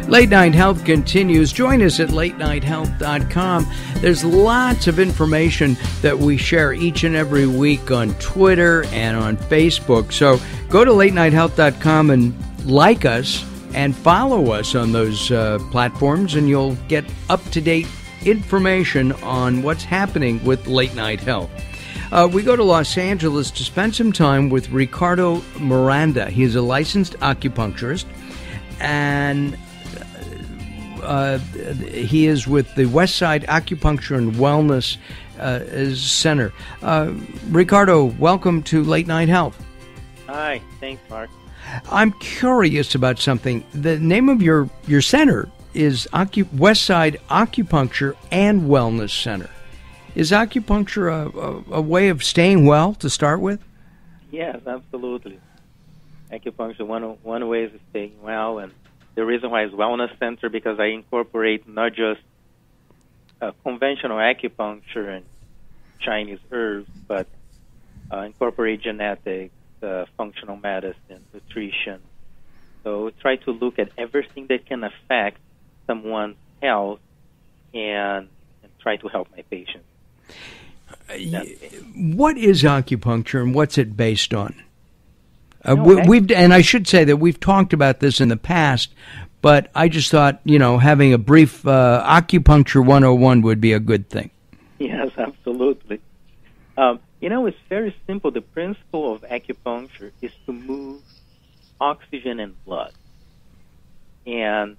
Late Night Health continues. Join us at latenighthealth.com. There's lots of information that we share each and every week on Twitter and on Facebook. So go to latenighthealth.com and like us and follow us on those platforms, and you'll get up-to-date information on what's happening with Late Night Health. We go to Los Angeles to spend some time with Ricardo Miranda. He is a licensed acupuncturist, and he is with the Westside Acupuncture and Wellness Center. Ricardo, welcome to Late Night Health. Hi, thanks, Mark. I'm curious about something. The name of your center is Westside Acupuncture and Wellness Center. Is acupuncture a way of staying well to start with? Yes, absolutely. Acupuncture, one way is staying well, and the reason why it's Wellness Center, because I incorporate not just conventional acupuncture and Chinese herbs, but incorporate genetics, functional medicine, nutrition. So try to look at everything that can affect someone's health and try to help my patients. What is acupuncture and what's it based on? And I should say that we've talked about this in the past, but I just thought, having a brief Acupuncture 101 would be a good thing. Yes, absolutely. It's very simple. The principle of acupuncture is to move oxygen and blood. And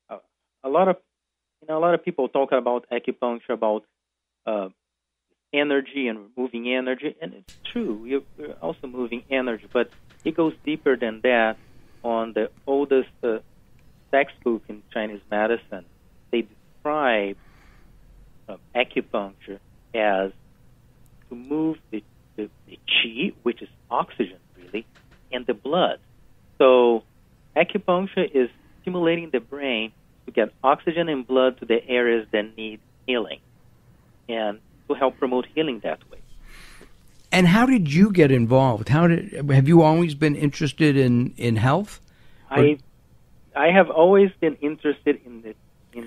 a lot of people talk about acupuncture, about energy and moving energy, and it's true. We're also moving energy, but it goes deeper than that. On the oldest textbook in Chinese medicine, they describe acupuncture as to move the qi, which is oxygen, really, and the blood. So acupuncture is stimulating the brain to get oxygen and blood to the areas that need healing, and to help promote healing that way. And how did you get involved? Have you always been interested in health? I have always been interested in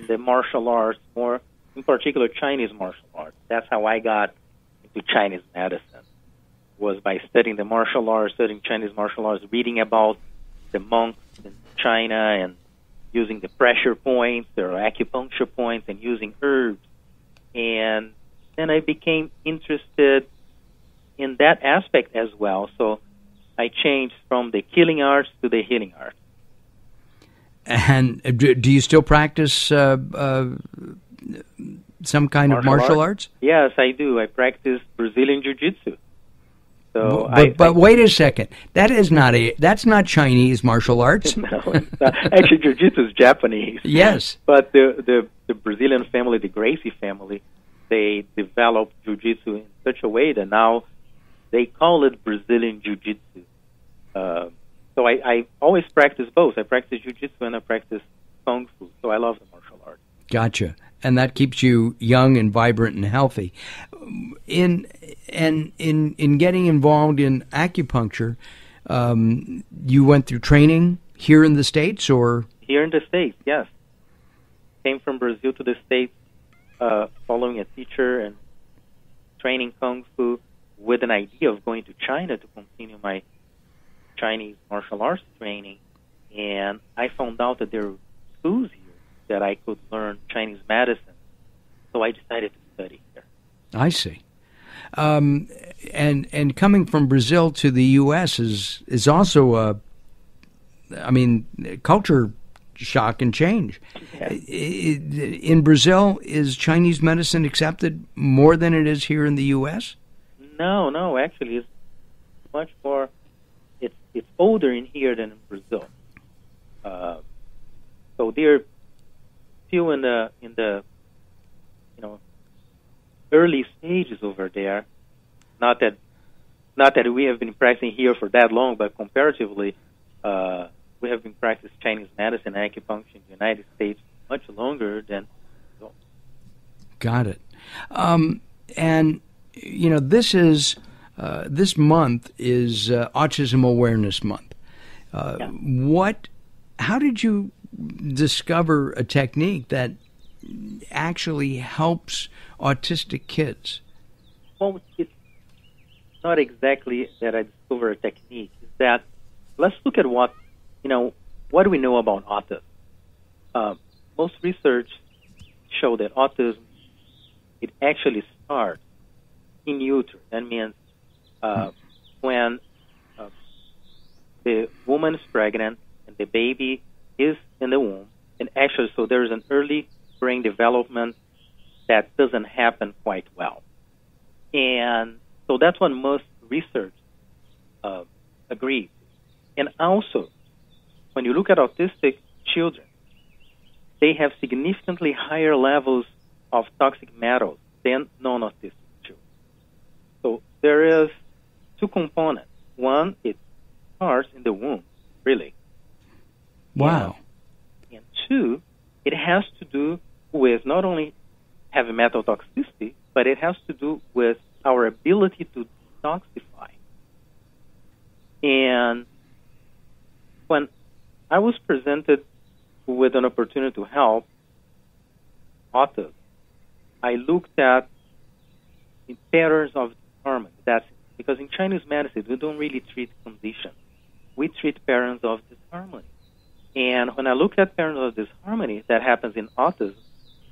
the martial arts, more in particular Chinese martial arts. That's how I got into Chinese medicine, was by studying the martial arts, studying Chinese martial arts, reading about the monks in China and using the pressure points, their acupuncture points, and using herbs. And then I became interested in that aspect as well. So I changed from the killing arts to the healing arts. And do you still practice some kind of martial arts? Yes, I do. I practice Brazilian Jiu-Jitsu. So but wait a second. That's not Chinese martial arts. No, it's not. Actually, Jiu-Jitsu is Japanese. Yes. But the Brazilian family, the Gracie family, they developed Jiu-Jitsu in such a way that now they call it Brazilian Jiu-Jitsu. So I always practice both. I practice Jiu-Jitsu and I practice Kung Fu. So I love the martial arts. Gotcha. And that keeps you young and vibrant and healthy. In getting involved in acupuncture, you went through training here in the States, or? Here in the States, yes. Came from Brazil to the States, following a teacher and training Kung Fu with an idea of going to China to continue my Chinese martial arts training. And I found out that there were schools here that I could learn Chinese medicine. So I decided to study here. I see. And coming from Brazil to the U.S. is also culture shock and change. Yeah. In Brazil, is Chinese medicine accepted more than it is here in the U.S.? No, actually, it's much more. It's older in here than in Brazil. So they're still in the early stages over there. Not that we have been practicing here for that long, but comparatively, we have been practicing Chinese medicine and acupuncture in the United States much longer than Brazil. Got it. And this month is Autism Awareness Month. Yeah. How did you discover a technique that actually helps autistic kids? Well, it's not exactly that I discover a technique. It's that let's look at what do we know about autism. Most research show that autism, it actually starts in utero. That means when the woman is pregnant and the baby is in the womb, and actually, so there's an early brain development that doesn't happen quite well. And so that's what most research agrees. And also, when you look at autistic children, they have significantly higher levels of toxic metals than non-autistic children. So there is two components. One, it starts in the womb, really. Wow. And two, it has to do with not only heavy metal toxicity, but it has to do with our ability to detoxify. And when I was presented with an opportunity to help autism, I looked at the patterns of disharmony. That's because in Chinese medicine, we don't really treat conditions. We treat patterns of disharmony. And when I look at patterns of disharmony that happens in autism,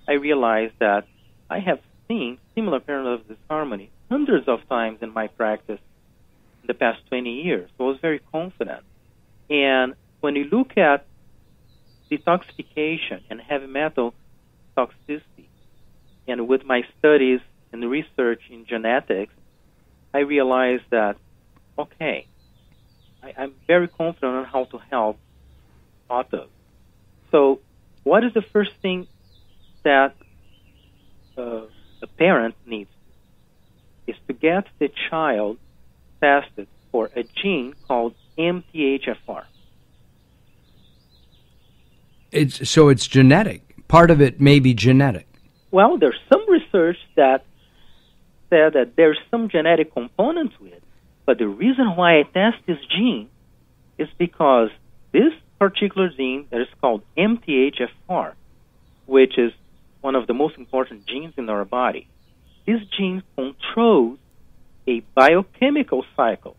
I realized that I have seen similar patterns of disharmony hundreds of times in my practice in the past 20 years. So I was very confident. And when you look at detoxification and heavy metal toxicity, and with my studies and research in genetics, I realized that, okay, I'm very confident on how to help autism. So what is the first thing that a parent needs? Is to get the child tested for a gene called MTHFR. It's genetic. Part of it may be genetic. Well, there's some research that said that there's some genetic component to it, but the reason why I test this gene is because this particular gene that is called MTHFR, which is one of the most important genes in our body, this gene controls a biochemical cycle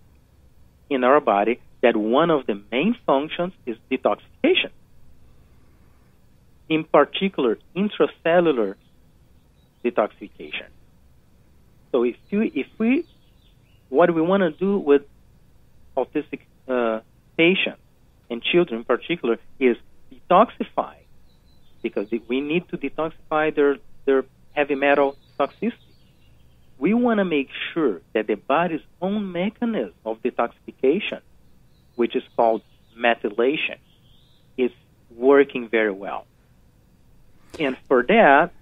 in our body that one of the main functions is detoxification. In particular, intracellular detoxification. So what we want to do with autistic patients and children in particular is detoxify, because we need to detoxify their heavy metal toxicity. We want to make sure that the body's own mechanism of detoxification, which is called methylation, is working very well. And for that,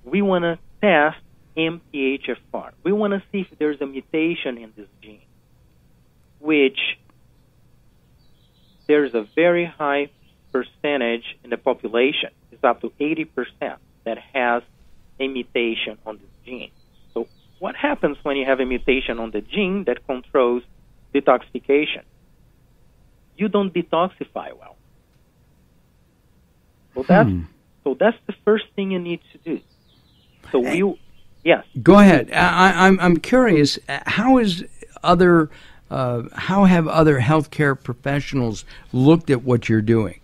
we want to test MTHFR. We want to see if there's a mutation in this gene, which there's a very high percentage in the population. It's up to 80% that has a mutation on this gene. So what happens when you have a mutation on the gene that controls detoxification? You don't detoxify well. So that's the first thing you need to do. So yes. Go ahead. I'm curious. How have other healthcare professionals looked at what you're doing?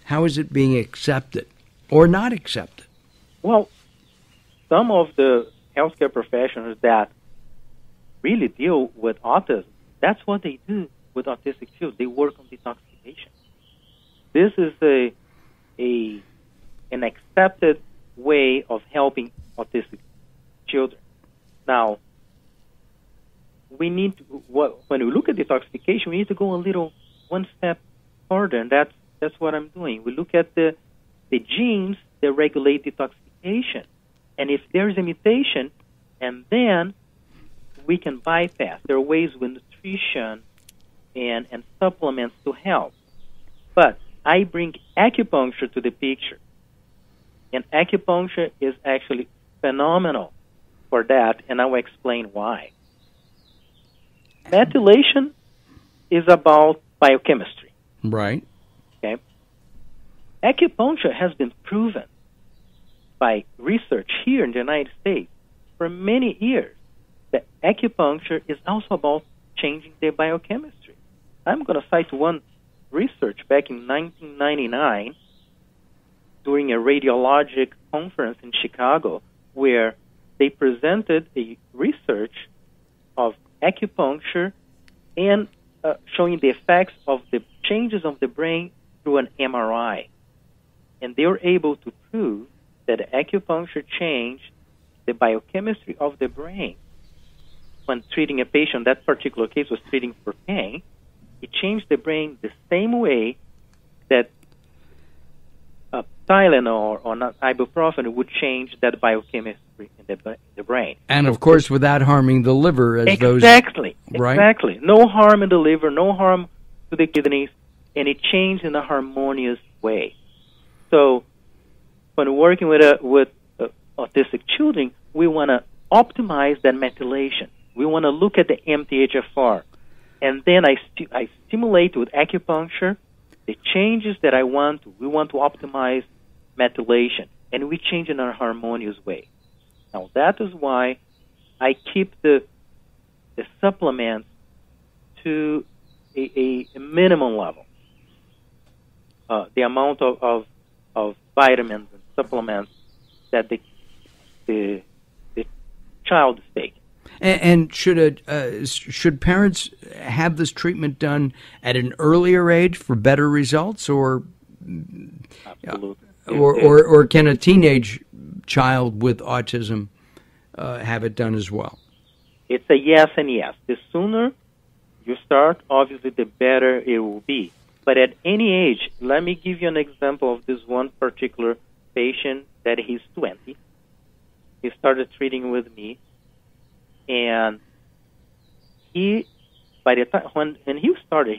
How is it being accepted or not accepted? Well, some of the healthcare professionals that really deal with autism, that's what they do with autistic children. They work on detoxification. This is an accepted way of helping autistic children. Now, we need to, when we look at detoxification, we need to go one step further, and that's what I'm doing. We look at the genes that regulate detoxification, and if there's a mutation, and then we can bypass. There are ways with nutrition and supplements to help. But I bring acupuncture to the picture, and acupuncture is actually phenomenal for that, and I will explain why. Methylation is about biochemistry. Right. Okay. acupuncture has been proven by research here in the United States for many years that acupuncture is also about changing the biochemistry. I'm going to cite one research back in 1999 during a radiologic conference in Chicago where they presented a research of acupuncture and showing the effects of the changes of the brain through an MRI. And they were able to prove that acupuncture changed the biochemistry of the brain. When treating a patient, that particular case was treating for pain, it changed the brain the same way that Tylenol or not ibuprofen would change that biochemistry in the brain. And of course, without harming the liver, as exactly, right? Exactly. No harm in the liver, no harm to the kidneys, and it changed in a harmonious way. So, when working with autistic children, we want to optimize that methylation. We want to look at the MTHFR, and then I stimulate with acupuncture the changes that I want to. We want to optimize methylation, and we change in a harmonious way. Now, that is why I keep the supplements to a minimum level. The amount of vitamins and supplements that the child is taking. And should parents have this treatment done at an earlier age for better results, or Absolutely. Or can a teenage child with autism have it done as well? It's a yes and yes. The sooner you start, obviously, the better it will be. But at any age, let me give you an example of this one particular patient that he's 20. He started treating with me, and by the time when he started,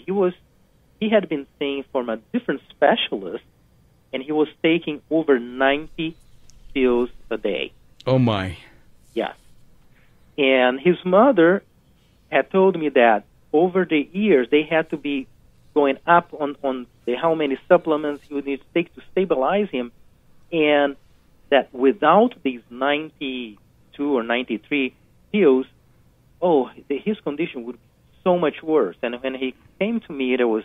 he had been seeing from a different specialist, and he was taking over 90 pills a day. Oh my! Yes, and his mother had told me that over the years they had to be going up on how many supplements he would need to take to stabilize him, and that without these 92 or 93 pills, his condition would be so much worse. And when he came to me, there was,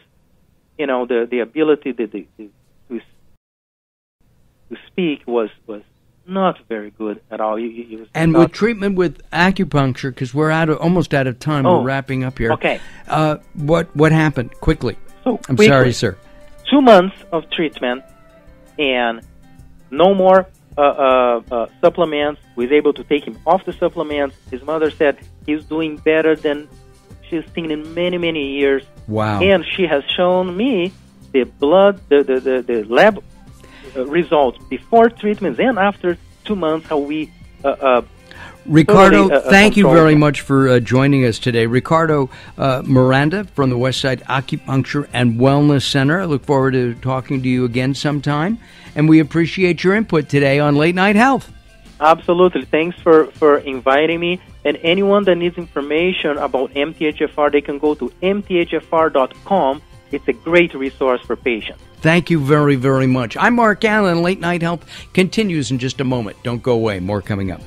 the ability to speak was not very good at all. He was and with treatment with acupuncture, because we're almost out of time, we're wrapping up here. Okay. What happened quickly? So I'm sorry, sir. 2 months of treatment and no more supplements. We was able to take him off the supplements. His mother said he's doing better than she's seen in many, many years. Wow. And she has shown me the blood, the lab results before treatments and after 2 months, how we Ricardo, totally, thank you very him. much for joining us today. Ricardo Miranda from the Westside Acupuncture and Wellness Center. I look forward to talking to you again sometime, and we appreciate your input today on Late Night Health. Absolutely. Thanks for inviting me. And anyone that needs information about MTHFR, they can go to mthfr.com. It's a great resource for patients. Thank you very, very much. I'm Mark Allen. Late Night Health continues in just a moment. Don't go away. More coming up.